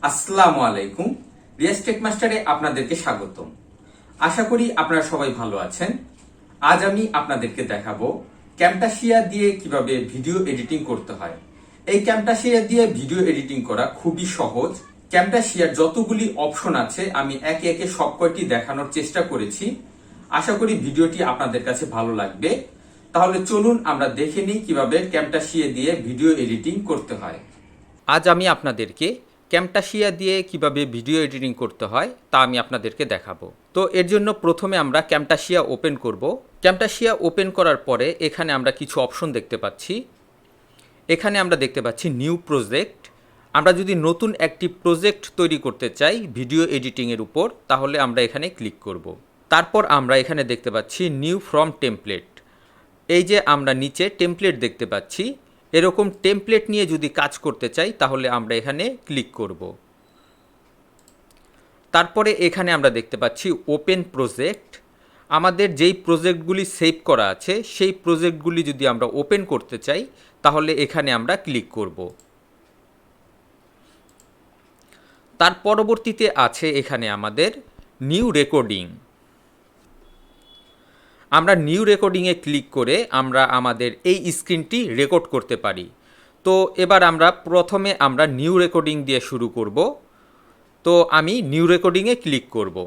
আসসালামু আলাইকুম। রিয়াজ টেক মাস্টারে আপনাদেরকে স্বাগতম। আশা করি আপনারা সবাই ভালো আছেন। আজ আমি আপনাদেরকে দেখাবো ক্যামটাসিয়া দিয়ে কিভাবে ভিডিও এডিটিং করতে হয়। এই ক্যামটাসিয়া দিয়ে ভিডিও এডিটিং করা খুবই সহজ। ক্যামটাসিয়ার যতগুলি অপশন আছে আমি একে একে সব কয়টি দেখানোর চেষ্টা করেছি। আশা করি ভিডিওটি আপনাদের কাছে ভালো লাগবে। তাহলে চলুন আমরা দেখে নিই কিভাবে ক্যামটাসিয়া দিয়ে ভিডিও এডিটিং করতে হয়। আজ আমি আপনাদেরকে ক্যামটাসিয়া দিয়ে কিভাবে ভিডিও এডিটিং করতে হয় তা আমি আপনাদেরকে দেখাবো। তো এর জন্য প্রথমে আমরা ক্যামটাসিয়া ওপেন করব। ক্যামটাসিয়া ওপেন করার পরে এখানে আমরা কিছু অপশন দেখতে পাচ্ছি। এখানে আমরা দেখতে পাচ্ছি নিউ প্রজেক্ট। আমরা যদি নতুন একটি প্রজেক্ট তৈরি করতে চাই ভিডিও এডিটিংয়ের উপর, তাহলে আমরা এখানে ক্লিক করব। তারপর আমরা এখানে দেখতে পাচ্ছি নিউ ফ্রম টেমপ্লেট। এই যে আমরা নিচে টেমপ্লেট দেখতে পাচ্ছি, এরকম টেমপ্লেট নিয়ে যদি কাজ করতে চাই তাহলে আমরা এখানে ক্লিক করব। তারপরে এখানে আমরা দেখতে পাচ্ছি ওপেন প্রজেক্ট। আমাদের যেই প্রজেক্টগুলি সেভ করা আছে সেই প্রজেক্টগুলি যদি আমরা ওপেন করতে চাই তাহলে এখানে আমরা ক্লিক করব। তার পরবর্তীতে আছে এখানে আমাদের নিউ রেকর্ডিং। আমরা নিউ রেকর্ডিংয়ে ক্লিক করে আমরা আমাদের এই স্ক্রিনটি রেকর্ড করতে পারি। তো এবার প্রথমে আমরা নিউ রেকর্ডিং দিয়ে শুরু করব। তো আমি নিউ রেকর্ডিংয়ে ক্লিক করব।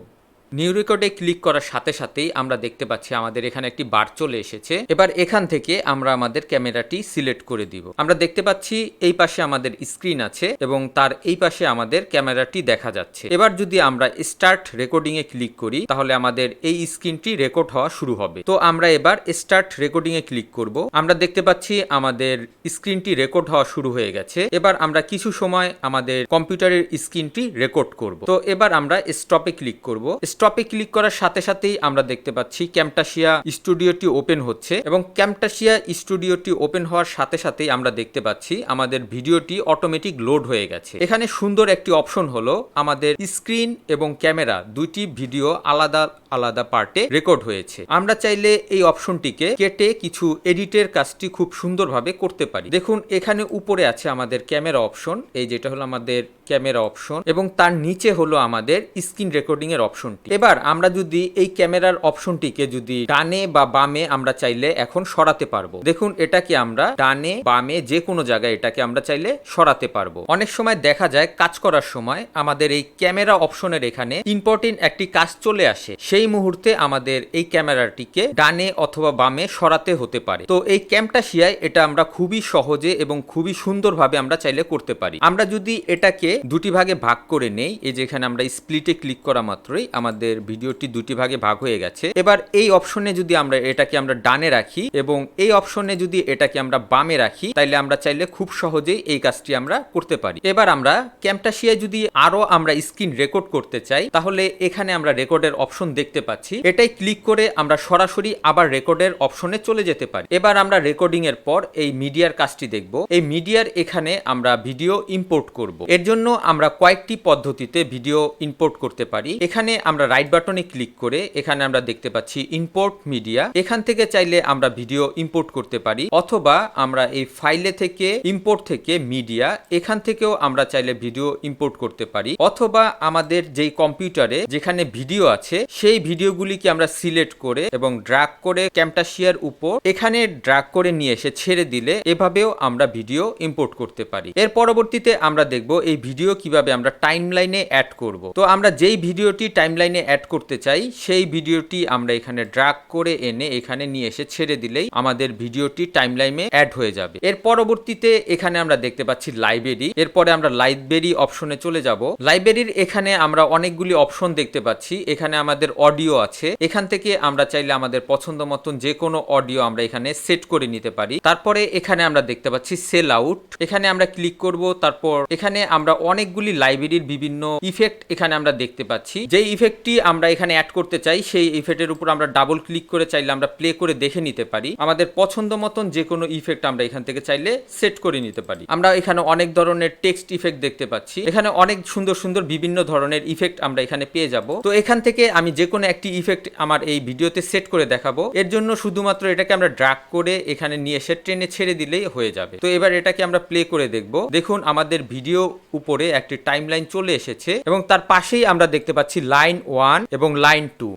নিউ রেকর্ডে ক্লিক করার সাথে সাথেই আমরা দেখতে পাচ্ছি আমাদের এখানে একটি বার চলে এসেছে। এবার এখান থেকে আমরা আমাদের ক্যামেরাটি সিলেক্ট করে দিব। আমরা দেখতে পাচ্ছি এই পাশে আমাদের স্ক্রিন আছে এবং তার এই পাশে আমাদের ক্যামেরাটি দেখা যাচ্ছে। এবার যদি আমরা স্টার্ট রেকর্ডিংয়ে ক্লিক করি তাহলে আমাদের এই স্ক্রিনটি রেকর্ড হওয়া শুরু হবে। তো আমরা এবার স্টার্ট রেকর্ডিংয়ে ক্লিক করব। আমরা দেখতে পাচ্ছি আমাদের স্ক্রিনটি রেকর্ড হওয়া শুরু হয়ে গেছে। এবার আমরা কিছু সময় আমাদের কম্পিউটারের স্ক্রিনটি রেকর্ড করব। তো এবার আমরা স্টপে ক্লিক করব। স্টপে ক্লিক করার সাথে সাথেই আমরা দেখতে পাচ্ছি ক্যামটাসিয়া স্টুডিওটি ওপেন হচ্ছে এবং ক্যামটাসিয়া স্টুডিওটি ওপেন হওয়ার সাথে সাথেই আমরা দেখতে পাচ্ছি আমাদের ভিডিওটি অটোমেটিক লোড হয়ে গেছে। এখানে সুন্দর একটি অপশন হলো আমাদের স্ক্রিন এবং ক্যামেরা দুইটি ভিডিও আলাদা আলাদা পার্টে রেকর্ড হয়েছে। আমরা চাইলে এই অপশনটিকে কেটে কিছু এডিটের কাজটি খুব সুন্দরভাবে করতে পারি। দেখুন এখানে উপরে আছে আমাদের ক্যামেরা অপশন, এই যেটা হলো আমাদের ক্যামেরা অপশন এবং তার নিচে হলো আমাদের স্ক্রিন রেকর্ডিং এর অপশনটি। এবার আমরা যদি এই ক্যামেরার অপশনটিকে যদি ডানে বা বামে আমরা চাইলে এখন সরাতে পারবো। দেখুন এটাকে আমরা ডানে বামে যে কোনো জায়গায় এটাকে আমরা চাইলে সরাতে পারবো। অনেক সময় দেখা যায় কাজ করার সময় আমাদের এই ক্যামেরা অপশনের এখানে ইম্পর্টেন্ট একটি কাজ চলে আসে, সেই মুহূর্তে আমাদের এই ক্যামেরাটিকে ডানে অথবা বামে সরাতে হতে পারে। তো এই ক্যামটাসিয়ায় এটা আমরা খুবই সহজে এবং খুবই সুন্দরভাবে আমরা চাইলে করতে পারি। আমরা যদি এটাকে দুটি ভাগে ভাগ করে নেই, এই যেখানে আমরা স্প্লিটে ক্লিক করা মাত্রই আমাদের ভিডিওটি দুটি ভাগে ভাগ হয়ে গেছে। এবার এই অপশনে যদি আমরা এটাকে আমরা ডানে রাখি এবং এই অপশনে যদি এটাকে আমরা বামে রাখি তাহলে আমরা চাইলে খুব সহজেই এই কাজটি আমরা করতে পারি। এবার আমরা ক্যামটাসিয়ায় যদি আরো আমরা স্ক্রিন রেকর্ড করতে চাই তাহলে এখানে আমরা রেকর্ডের অপশন দেখতে পাচ্ছি, এটাই ক্লিক করে আমরা সরাসরি আবার রেকর্ডের অপশনে চলে যেতে পারি। এবার আমরা রেকর্ডিং এর পর এই মিডিয়ার কাজটি দেখব। এই মিডিয়ার এখানে আমরা ভিডিও ইম্পোর্ট করব। এর জন্য আমরা কয়েকটি পদ্ধতিতে ভিডিও ইম্পোর্ট করতে পারি। এখানে আমরা রাইট বাটনে ক্লিক করে এখানে আমরা দেখতে পাচ্ছি ইম্পোর্ট মিডিয়া। এখান থেকে চাইলে আমরা ভিডিও ইম্পোর্ট করতে পারি, অথবা আমরা এই ফাইলে থেকে ইম্পোর্ট থেকে মিডিয়া এখান থেকেও আমরা চাইলে ভিডিও ইম্পোর্ট করতে পারি, অথবা আমাদের যেই কম্পিউটারে যেখানে ভিডিও আছে সেই ভিডিওগুলিকে আমরা সিলেক্ট করে এবং ড্র্যাগ করে ক্যামটাসিয়ার উপর এখানে ড্র্যাগ করে নিয়ে এসে ছেড়ে দিলে এভাবেও আমরা ভিডিও ইম্পোর্ট করতে পারি। এর পরবর্তীতে আমরা দেখব এই ভিডিও কিভাবে আমরা টাইমলাইনে অ্যাড করব। তো আমরা যেই ভিডিওটি টাইমলাইনে অ্যাড করতে চাই সেই ভিডিওটি আমরা এখানে ড্র্যাগ করে এনে এখানে নিয়ে এসে ছেড়ে দিলেই আমাদের ভিডিওটি টাইমলাইনে অ্যাড হয়ে যাবে। এর পরবর্তীতে এখানে আমরা দেখতে পাচ্ছি লাইব্রেরি। এরপরে আমরা লাইব্রেরি অপশনে চলে যাব। লাইব্রেরির এখানে আমরা অনেকগুলি অপশন দেখতে পাচ্ছি। এখানে আমাদের অডিও আছে, এখান থেকে আমরা চাইলে আমাদের পছন্দ মতন যে কোনো অডিও আমরা এখানে সেট করে নিতে পারি। তারপরে এখানে আমরা দেখতে পাচ্ছি সেল আউট, এখানে আমরা ক্লিক করব। তারপর এখানে আমরা অনেকগুলি লাইব্রেরির বিভিন্ন ইফেক্ট এখানে আমরা দেখতে পাচ্ছি। যে ইফেক্ট ইফেক্টটি আমরা এখানে অ্যাড করতে চাই সেই ইফেক্টের উপর আমরা ডাবল ক্লিক করে চাইলে আমরা প্লে করে দেখে নিতে পারি। আমাদের পছন্দ মতন যে কোনো ইফেক্ট আমরা এখান থেকে চাইলে সেট করে নিতে পারি। আমরা এখানে অনেক ধরনের টেক্সট ইফেক্ট দেখতে পাচ্ছি, এখানে অনেক সুন্দর সুন্দর বিভিন্ন ধরনের ইফেক্ট আমরা এখানে পেয়ে যাব। তো এখান থেকে আমি যে কোনো একটি ইফেক্ট আমার এই ভিডিওতে সেট করে দেখাবো। এর জন্য শুধুমাত্র এটাকে আমরা ড্র্যাগ করে এখানে নিয়ে এসে টেনে ছেড়ে দিলেই হয়ে যাবে। তো এবার এটাকে আমরা প্লে করে দেখব। দেখুন আমাদের ভিডিও উপরে একটি টাইমলাইন চলে এসেছে এবং তার পাশেই আমরা দেখতে পাচ্ছি লাইন 1 এবং লাইন 2।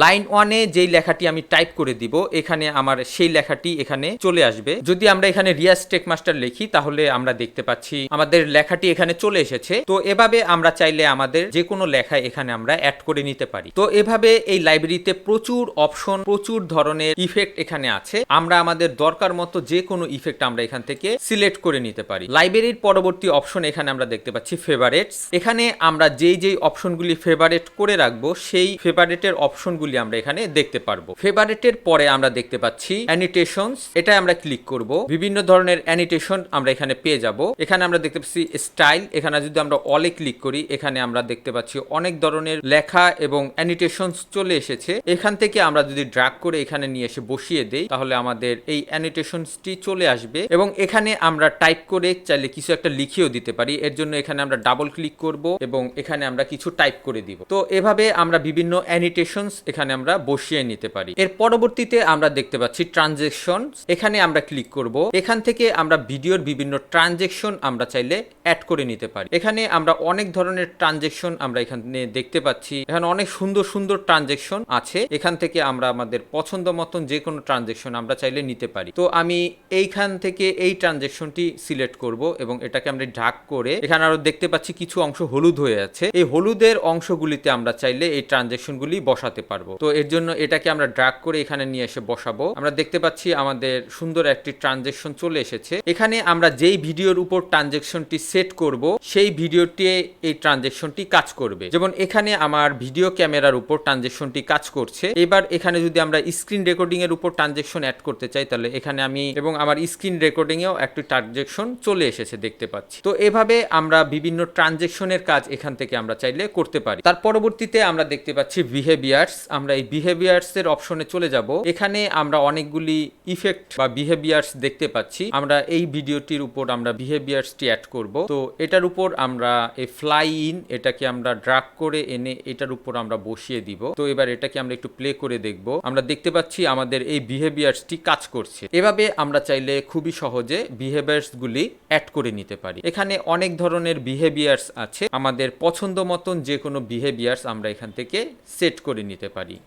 লাইন 1 এ যেই লেখাটি আমি টাইপ করে দিব এখানে আমার সেই লেখাটি এখানে চলে আসবে। যদি আমরা এখানে রিয়াজ টেক মাস্টার লিখি তাহলে আমরা দেখতে পাচ্ছি আমাদের লেখাটি এখানে চলে এসেছে। তো এভাবে আমরা চাইলে আমাদের যে কোনো লেখা এখানে আমরা অ্যাড করে নিতে পারি। তো এভাবে এই লাইব্রেরিতে প্রচুর অপশন, প্রচুর ধরনের ইফেক্ট এখানে আছে। আমরা আমাদের দরকার মতো যে কোনো ইফেক্ট আমরা এখান থেকে সিলেক্ট করে নিতে পারি। লাইব্রেরির পরবর্তী অপশন এখানে আমরা দেখতে পাচ্ছি ফেভারিটস। এখানে আমরা যেই অপশনগুলি ফেভারিট করে রাখবো সেই ফেভারিটের অপশনগুলি আমরা এখানে দেখতে পারবো। ফেভারিটের পরে আমরা দেখতে পাচ্ছি অ্যানিটেশনস, এটা আমরা ক্লিক করব। বিভিন্ন ধরনের অ্যানিটেশন আমরা এখানে পেয়ে যাব। এখানে আমরা দেখতে পাচ্ছি স্টাইল, এখানে যদি আমরা অলে ক্লিক করি এখানে আমরা দেখতে পাচ্ছি অনেক ধরনের লেখা এবং অ্যানিটেশনস চলে এসেছে। এখান থেকে আমরা যদি ড্র্যাগ করে এখানে নিয়ে এসে বসিয়ে দেই তাহলে আমাদের এই অ্যানিটেশনসটি চলে আসবে এবং এখানে আমরা টাইপ করে চাইলে কিছু একটা লিখেও দিতে পারি। এর জন্য এখানে আমরা ডাবল ক্লিক করব এবং এখানে আমরা কিছু টাইপ করে দিব। তো এভাবে আমরা বিভিন্ন অ্যানিটেশনস এখানে আমরা বসিয়ে নিতে পারি। এর পরবর্তীতে আমরা দেখতে পাচ্ছি ট্রানজেকশন, এখানে আমরা ক্লিক করব। এখান থেকে আমরা ভিডিওর বিভিন্ন ট্রানজেকশন আমরা চাইলে অ্যাড করে নিতে পারি। এখানে আমরা অনেক ধরনের ট্রানজেকশন আমরা এখানে দেখতে পাচ্ছি। এখানে অনেক সুন্দর সুন্দর ট্রানজেকশন আছে। এখান থেকে আমরা আমাদের পছন্দ মতন যে কোনো ট্রানজেকশন আমরা চাইলে নিতে পারি। তো আমি এইখান থেকে এই ট্রানজেকশনটি সিলেক্ট করব এবং এটাকে আমরা ঢাক করে এখানে আরো দেখতে পাচ্ছি কিছু অংশ হলুদ হয়ে আছে। এই হলুদের অংশগুলিতে আমরা চাইলে এই ট্রানজেকশনগুলি বসাতে পারবো। তো এর জন্য এটাকে আমরা ড্রাগ করে এখানে নিয়ে এসে বসাবো। আমরা দেখতে পাচ্ছি আমাদের সুন্দর একটি ট্রানজেকশন চলে এসেছে। এখানে আমরা যেই ভিডিওর উপর ট্রানজেকশনটি সেট করব সেই ভিডিওটি এই ট্রানজেকশনটি কাজ করবে। যেমন এখানে আমার ভিডিও ক্যামেরার উপর ট্রানজেকশনটি কাজ করছে। এবার এখানে যদি আমরা স্ক্রিন রেকর্ডিং এর উপর ট্রানজেকশন অ্যাড করতে চাই তাহলে এখানে আমি এবং আমার স্ক্রিন রেকর্ডিং এও একটি ট্রানজেকশন চলে এসেছে দেখতে পাচ্ছি। তো এভাবে আমরা বিভিন্ন ট্রানজেকশনের কাজ এখান থেকে আমরা চাইলে করতে পারি। তার পরবর্তীতে আমরা দেখতে পাচ্ছি বিহেভিয়ার্স। আমরা এই বিহেভিয়ার্স এর অপশনে চলে যাব। এখানে আমরা অনেকগুলি ইফেক্ট বা বিহেভিয়ার্স দেখতে পাচ্ছি। আমরা এই ভিডিওটির উপর আমরা বিহেভিয়ার্সটি অ্যাড করব। তো এটার উপর আমরা এই ফ্লাই ইন এটাকে আমরা ড্রাগ করে এনে এটার উপর আমরা বসিয়ে দিব। তো এবার এটাকে আমরা একটু প্লে করে দেখব। আমরা দেখতে পাচ্ছি আমাদের এই বিহেভিয়ার্সটি কাজ করছে। এভাবে আমরা চাইলে খুবই সহজে বিহেভিয়ার্স গুলি অ্যাড করে নিতে পারি। এখানে অনেক ধরনের বিহেভিয়ার্স আছে। আমাদের পছন্দ মতন যে কোনো বিহেভিয়ার্স আমরা এখান থেকে সেট করে নিতে পারি।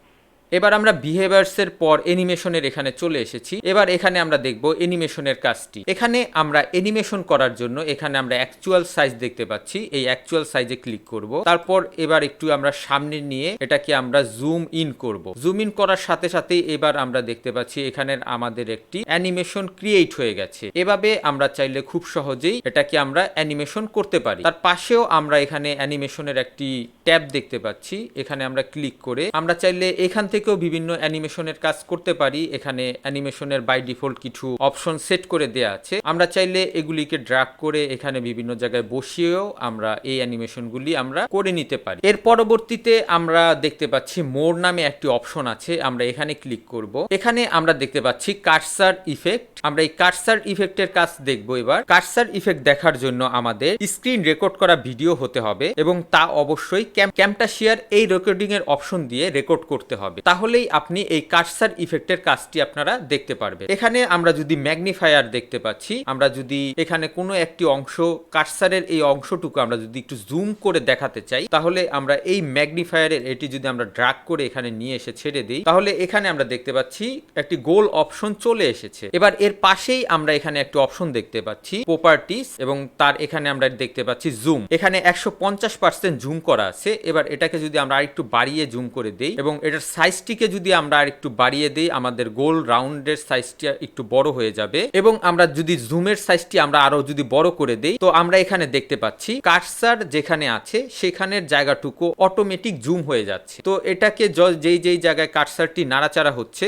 এবার আমরা বিহেভিয়ার্সের পর অ্যানিমেশনের এখানে চলে এসেছি। এবার এখানে আমরা দেখব অ্যানিমেশনের কাজটি। এখানে আমরা অ্যানিমেশন করার জন্য এখানে আমরা অ্যাকচুয়াল সাইজ দেখতে পাচ্ছি। এই অ্যাকচুয়াল সাইজে ক্লিক করব। তারপর এবার একটু আমরা সামনে নিয়ে এটাকে আমরা জুম ইন করব। জুম ইন করার সাথে সাথে এবার আমরা দেখতে পাচ্ছি এখানে আমাদের একটি অ্যানিমেশন ক্রিয়েট হয়ে গেছে। এভাবে আমরা চাইলে খুব সহজেই এটাকে আমরা অ্যানিমেশন করতে পারি। তার পাশেও আমরা এখানে অ্যানিমেশনের একটি ট্যাব দেখতে পাচ্ছি। এখানে আমরা ক্লিক করে আমরা চাইলে এখান থেকে বিভিন্ন অ্যানিমেশনের কাজ করতে পারি। এখানে অ্যানিমেশনের বাই ডিফল্ট কিছু অপশন সেট করে দেয়া আছে। আমরা চাইলে এগুলিকে ড্র্যাগ করে এখানে বিভিন্ন জায়গায় বসিয়েও আমরা এই অ্যানিমেশনগুলি আমরা করে নিতে পারি। এর পরবর্তীতে আমরা দেখতে পাচ্ছি মোর নামে একটি অপশন আছে। আমরা এখানে ক্লিক করব। এখানে আমরা দেখতে পাচ্ছি কার্সার ইফেক্ট। আমরা এই কার্সার ইফেক্টের কাজ দেখব। এবার কার্সার ইফেক্ট দেখার জন্য আমাদের স্ক্রিন রেকর্ড করা ভিডিও হতে হবে এবং তা অবশ্যই ক্যামটাসিয়ার এই রেকর্ডিং এর অপশন দিয়ে রেকর্ড করতে হবে। তাহলেই আপনি এই কার্সার ইফেক্টের কাজটি আপনারা দেখতে পারবেন। এখানে আমরা যদি ম্যাগনিফায়ার দেখতে পাচ্ছি, আমরা যদি এখানে কোনো একটি অংশ কার্সারের এই অংশটুকু আমরা যদি একটু জুম করে দেখাতে চাই তাহলে আমরা এই ম্যাগনিফায়ারের এটি যদি আমরা ড্র্যাগ করে এখানে নিয়ে এসে ছেড়ে দিই তাহলে এখানে আমরা দেখতে পাচ্ছি একটি গোল অপশন চলে এসেছে। এবার এর পাশেই আমরা এখানে একটি অপশন দেখতে পাচ্ছি প্রপার্টিস এবং তার এখানে আমরা দেখতে পাচ্ছি জুম। এখানে 150% জুম করা আছে। এবার এটাকে যদি আমরা আরেকটু বাড়িয়ে জুম করে দেই এবং এটার সাইজ সাইজটিকে যদি আমরা আর একটু বাড়িয়ে দিই আমাদের গোল রাউন্ডের সাইজটি একটু বড় হয়ে যাবে এবং আমরা যদি জুমের সাইজটি আমরা আরো যদি বড় করে দেই তো আমরা এখানে দেখতে পাচ্ছি কার্সার যেখানে আছে সেখানের জায়গাটুকু অটোমেটিক জুম হয়ে যাচ্ছে। তো এটাকে যেই জায়গায় কার্সারটি নাড়াচাড়া হচ্ছে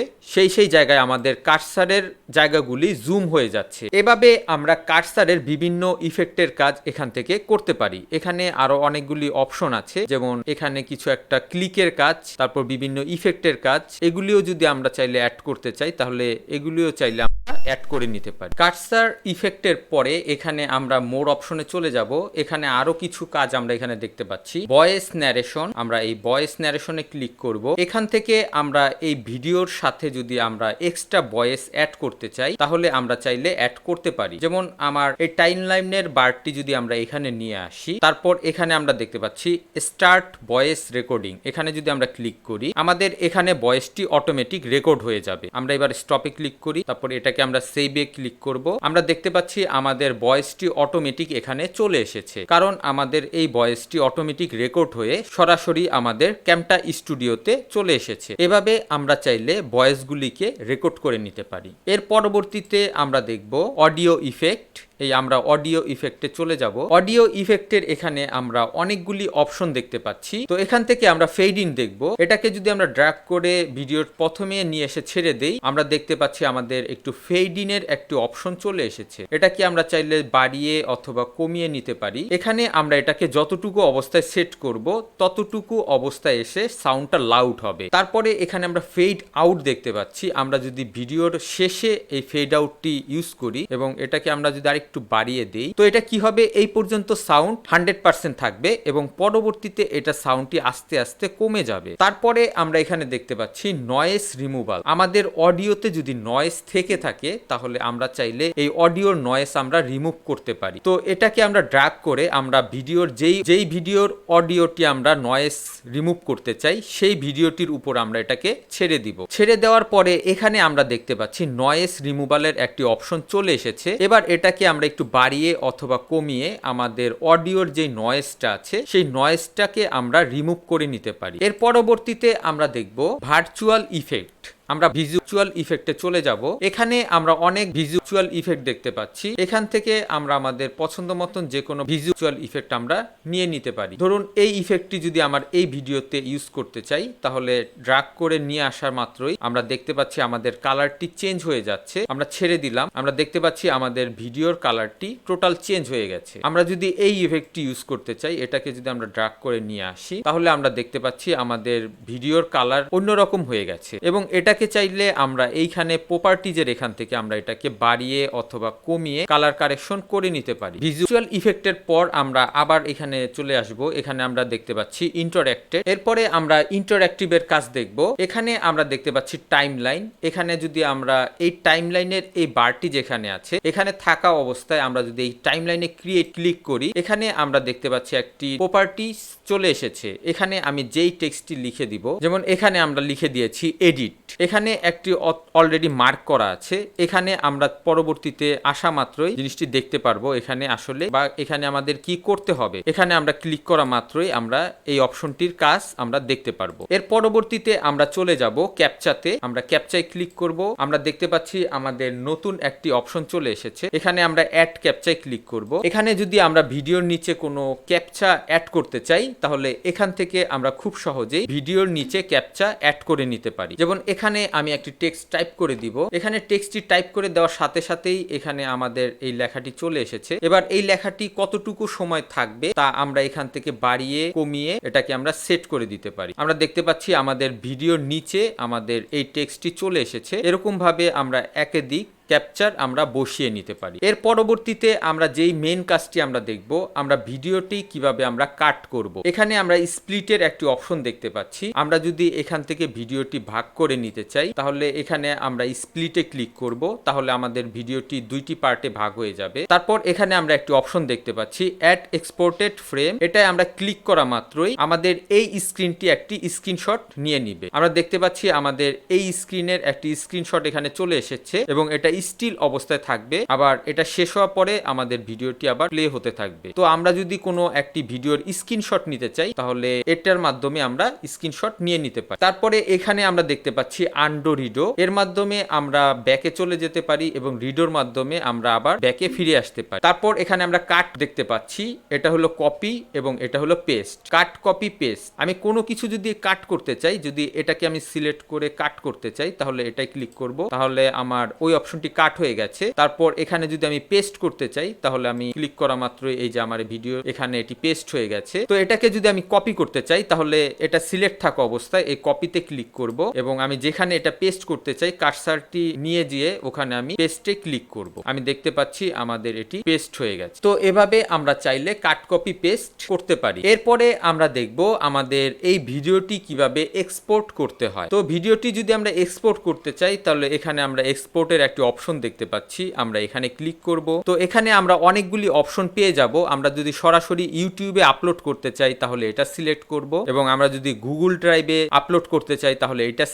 সেই জায়গায় আমাদের কার্সারের জায়গাগুলি জুম হয়ে যাচ্ছে। এভাবে আমরা কার্সারের বিভিন্ন ইফেক্টের কাজ এখান থেকে করতে পারি। এখানে আরো অনেকগুলি অপশন আছে, যেমন এখানে কিছু একটা ক্লিকের কাজ, তারপর বিভিন্ন ইফেক্টের কাজ, এগুলিও যদি আমরা চাইলে অ্যাড করতে চাই তাহলে এগুলিও চাইলে আমরা অ্যাড করে নিতে পারি। কার্সার ইফেক্টের পরে এখানে আমরা মোর অপশনে চলে যাব। এখানে আরো কিছু কাজ আমরা এখানে দেখতে পাচ্ছি। ভয়েস ন্যারেশন, আমরা এই ভয়েস ন্যারেশনে ক্লিক করব। এখান থেকে আমরা এই ভিডিওর সাথে যদি আমরা এক্সট্রা ভয়েস অ্যাড করতে চাই তাহলে আমরা চাইলে অ্যাড করতে পারি। যেমন আমার এই টাইমলাইনের বারটি যদি আমরা এখানে নিয়ে আসি, তারপর এখানে আমরা দেখতে পাচ্ছি স্টার্ট ভয়েস রেকর্ডিং, এখানে যদি আমরা ক্লিক করি আমাদের এখানে ভয়েসটি অটোমেটিক রেকর্ড হয়ে যাবে। আমরা এবার স্টপে ক্লিক করি, তারপর এটাকে আমরা সেভে ক্লিক করব। আমরা দেখতে পাচ্ছি আমাদের ভয়েসটি অটোমেটিক এখানে চলে এসেছে, কারণ আমাদের এই ভয়েসটি অটোমেটিক রেকর্ড হয়ে সরাসরি আমাদের ক্যামটা স্টুডিওতে চলে এসেছে। এভাবে আমরা চাইলে ভয়েসগুলিকে রেকর্ড করে নিতে পারি। এর পরবর্তীতে আমরা দেখব অডিও ইফেক্ট। এই আমরা অডিও ইফেক্টে চলে যাব। অডিও ইফেক্টের এখানে আমরা অনেকগুলি অপশন দেখতে পাচ্ছি। তো এখান থেকে আমরা ফেড ইন দেখব। এটাকে যদি আমরা ড্র্যাগ করে ভিডিওর প্রথমে নিয়ে এসে ছেড়ে দেই আমরা দেখতে পাচ্ছি আমাদের একটু ফেড ইনের একটি অপশন চলে এসেছে। এটা কি আমরা চাইলে বাড়িয়ে অথবা কমিয়ে নিতে পারি। এখানে আমরা এটাকে যতটুকু অবস্থায় সেট করব ততটুকু অবস্থায় এসে সাউন্ডটা লাউড হবে। তারপরে এখানে আমরা ফেড আউট দেখতে পাচ্ছি। আমরা যদি ভিডিওর শেষে এই ফেড আউটটি ইউজ করি এবং এটাকে আমরা যদি আরেকটু বাড়িয়ে দেই তো এটা কি হবে, এই পর্যন্ত সাউন্ড 100% থাকবে এবং পরবর্তীতে এটা সাউন্ডটি আস্তে আস্তে কমে যাবে। তারপরে আমরা এখানে দেখতে পাচ্ছি নয়েজ রিমুভাল। আমাদের অডিওতে যদি নয়েজ থেকে থাকে তাহলে আমরা চাইলে এই অডিওর নয়েজ আমরা রিমুভ করতে পারি। তো এটাকে আমরা ড্র্যাগ করে আমরা ভিডিওর যেই ভিডিওর অডিওটি আমরা নয়েজ রিমুভ করতে চাই সেই ভিডিওটির উপর আমরা এটাকে ছেড়ে দিব। ছেড়ে দেওয়ার পরে এখানে আমরা দেখতে পাচ্ছি নয়েজ রিমুভালের একটি অপশন চলে এসেছে। এবার এটাকে আমরা একটু বাড়িয়ে অথবা কমিয়ে আমাদের অডিওর যে নয়েজটা আছে সেই নয়েজটাকে আমরা রিমুভ করে নিতে পারি। এর পরবর্তীতে আমরা দেখব ভার্চুয়াল ইফেক্ট। আমরা ভিজুয়াল ইফেক্টে চলে যাব। এখানে আমরা অনেক ভিজুয়াল ইফেক্ট দেখতে পাচ্ছি। এখান থেকে আমরা আমাদের পছন্দ মতন যে কোনো ভিজুয়াল ইফেক্ট আমরা নিয়ে নিতে পারি। ধরুন এই ইফেক্টটি যদি আমার এই ভিডিওতে ইউজ করতে চাই তাহলে ড্র্যাগ করে নিয়ে আসার মাত্রই আমরা দেখতে পাচ্ছি আমাদের কালারটি চেঞ্জ হয়ে যাচ্ছে। আমরা ছেড়ে দিলাম, আমরা দেখতে পাচ্ছি আমাদের ভিডিওর কালারটি টোটাল চেঞ্জ হয়ে গেছে। আমরা যদি এই ইফেক্টটি ইউজ করতে চাই এটাকে যদি আমরা ড্র্যাগ করে নিয়ে আসি তাহলে আমরা দেখতে পাচ্ছি আমাদের ভিডিওর কালার অন্যরকম হয়ে গেছে এবং এটাকে চাইলে আমরা এইখানে প্রপার্টিজের এখান থেকে আমরা এটাকে বাড়িয়ে অথবা কমিয়ে কালার কারেকশন করে নিতে পারি। ভিজুয়াল ইফেক্টের পর আমরা আবার এখানে চলে আসব। এখানে আমরা দেখতে পাচ্ছি ইন্টারঅ্যাক্টিভ। এরপরে আমরা ইন্টারঅ্যাক্টিভের কাজ দেখব। এখানে আমরা দেখতে পাচ্ছি টাইমলাইন। এখানে যদি আমরা এই টাইমলাইনের এই বারটি যেখানে আছে এখানে থাকা অবস্থায় আমরা যদি এই টাইমলাইনে ক্লিক করি এখানে আমরা দেখতে পাচ্ছি একটি প্রপার্টি চলে এসেছে। এখানে আমি যেই টেক্সটটি লিখে দিব, যেমন এখানে আমরা লিখে দিয়েছি এডিট। এখানে একটি অলরেডি মার্ক করা আছে। এখানে আমরা পরবর্তীতে আসা মাত্রই জিনিসটি দেখতে পারবো এখানে আসলে বা এখানে আমাদের কি করতে হবে। এখানে আমরা ক্লিক করা মাত্রই আমরা এই অপশনটির কাজ আমরা দেখতে পারবো। এর পরবর্তীতে আমরা চলে যাব ক্যাপচাতে। আমরা ক্যাপচায় ক্লিক করব। আমরা দেখতে পাচ্ছি আমাদের নতুন একটি অপশন চলে এসেছে। এখানে আমরা অ্যাড ক্যাপচায় ক্লিক করব। এখানে যদি আমরা ভিডিওর নিচে কোনো ক্যাপচা অ্যাড করতে চাই তাহলে এখান থেকে আমরা খুব সহজেই ভিডিওর নিচে ক্যাপচা অ্যাড করে নিতে পারি। যেমন এখানে আমি একটি টেক্সট টাইপ করে দিব। এখানে টেক্সটটি টাইপ করে দেওয়ার সাথে সাথেই এখানে আমাদের এই লেখাটি চলে এসেছে। এবার এই লেখাটি কতটুকু সময় থাকবে তা আমরা এখান থেকে বাড়িয়ে কমিয়ে এটাকে আমরা সেট করে দিতে পারি। আমরা দেখতে পাচ্ছি আমাদের ভিডিওর নিচে আমাদের এই টেক্সটটি চলে এসেছে। এরকম ভাবে আমরা একাধিক ক্যাপচার আমরা বসিয়ে নিতে পারি। এর পরবর্তীতে আমরা যেই মেন কাজটি আমরা দেখব, আমরা ভিডিওটি কিভাবে আমরা কাট করব। এখানে আমরা স্প্লিটের একটি অপশন দেখতে পাচ্ছি। আমরা যদি এখান থেকে ভিডিওটি ভাগ করে নিতে চাই তাহলে এখানে আমরা স্প্লিটে ক্লিক করব। তাহলে আমাদের ভিডিওটি দুইটি পার্টে ভাগ হয়ে যাবে। তারপর এখানে আমরা একটি অপশন দেখতে পাচ্ছি অ্যাড এক্সপোর্টেড ফ্রেম। এটাই আমরা ক্লিক করা মাত্রই আমাদের এই স্ক্রিনটি একটি স্ক্রিনশট নিয়ে নিবে। আমরা দেখতে পাচ্ছি আমাদের এই স্ক্রিনের একটি স্ক্রিনশট এখানে চলে এসেছে এবং এটা স্টিল অবস্থায় থাকবে, আবার এটা শেষ হওয়ার পরে আমাদের ভিডিওটি আবার প্লে হতে থাকবে। তো আমরা যদি কোনো একটি ভিডিওর স্ক্রিনশট নিতে চাই তাহলে এটার মাধ্যমে আমরা স্ক্রিনশট নিয়ে নিতে পারি। তারপরে এখানে আমরা দেখতে পাচ্ছি আন্ডো রিডো, এর মাধ্যমে আমরা ব্যাকে চলে যেতে পারি এবং রিডোর মাধ্যমে আমরা আবার ব্যাকে ফিরে আসতে পারি। তারপর এখানে আমরা কাট দেখতে পাচ্ছি, এটা হলো কপি এবং এটা হলো পেস্ট। কাট, কপি, পেস্ট। আমি কোনো কিছু যদি কাট করতে চাই, যদি এটাকে আমি সিলেক্ট করে কাট করতে চাই তাহলে এটাই ক্লিক করব, তাহলে আমার ওই অপশনটি কাট হয়ে গেছে। তারপর এখানে যদি আমি পেস্ট করতে চাই তাহলে আমি ক্লিক করা মাত্রই এই যে আমার ভিডিও এখানে এটি পেস্ট হয়ে গেছে। তো এটাকে যদি আমি কপি করতে চাই তাহলে এটা সিলেক্ট থাকা অবস্থায় এই কপিতে ক্লিক করব এবং আমি যেখানে এটা পেস্ট করতে চাই কার্সারটি নিয়ে গিয়ে ওখানে আমি পেস্টে ক্লিক করব। আমি দেখতে পাচ্ছি আমাদের এটি পেস্ট হয়ে গেছে। তো এভাবে আমরা চাইলে কাট, কপি, পেস্ট করতে পারি। এরপরে আমরা দেখব আমাদের এই ভিডিওটি কিভাবে এক্সপোর্ট করতে হয়। তো ভিডিওটি যদি আমরা এক্সপোর্ট করতে চাই তাহলে এখানে আমরা এক্সপোর্টের একটি অপশন দেখতে পাচ্ছি, আমরা এখানে ক্লিক করব। তো এখানে আমরা অনেকগুলি অপশন পেয়ে যাব। আমরা যদি সরাসরি ইউটিউবে আপলোড করতে চাই তাহলে এটা সিলেক্ট করব এবং আমরা যদি গুগল ড্রাইভে আপলোড করতে চাই তাহলে এটা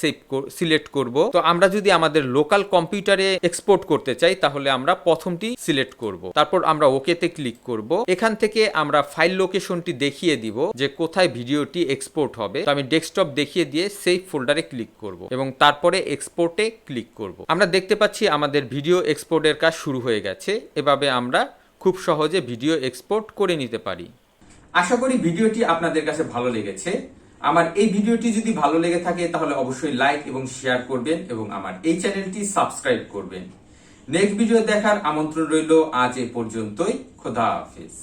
সিলেক্ট করব। তো আমরা যদি আমাদের লোকাল কম্পিউটারে এক্সপোর্ট করতে চাই তাহলে আমরা প্রথমটি সিলেক্ট করব, তারপর আমরা ওকেতে ক্লিক করব। এখান থেকে আমরা ফাইল লোকেশনটি দেখিয়ে দিব যে কোথায় ভিডিওটি এক্সপোর্ট হবে। তো আমি ডেস্কটপ দেখিয়ে দিয়ে সেভ ফোল্ডারে ক্লিক করব এবং তারপরে এক্সপোর্টে ক্লিক করব। আমরা দেখতে পাচ্ছি আমাদের ভিডিও এক্সপোর্টের কাজ শুরু হয়ে গেছে। এভাবে আমরা খুব সহজে ভিডিও এক্সপোর্ট করে নিতে পারি। আশা করি ভিডিওটি আপনাদের কাছে ভালো লেগেছে। আমার এই ভিডিওটি যদি ভালো লেগে থাকে তাহলে অবশ্যই লাইক এবং শেয়ার করবেন এবং আমার এই চ্যানেলটি সাবস্ক্রাইব করবেন। নেক্সট ভিডিও দেখার আমন্ত্রণ রইল। আজ এ পর্যন্তই। খোদা হাফেজ।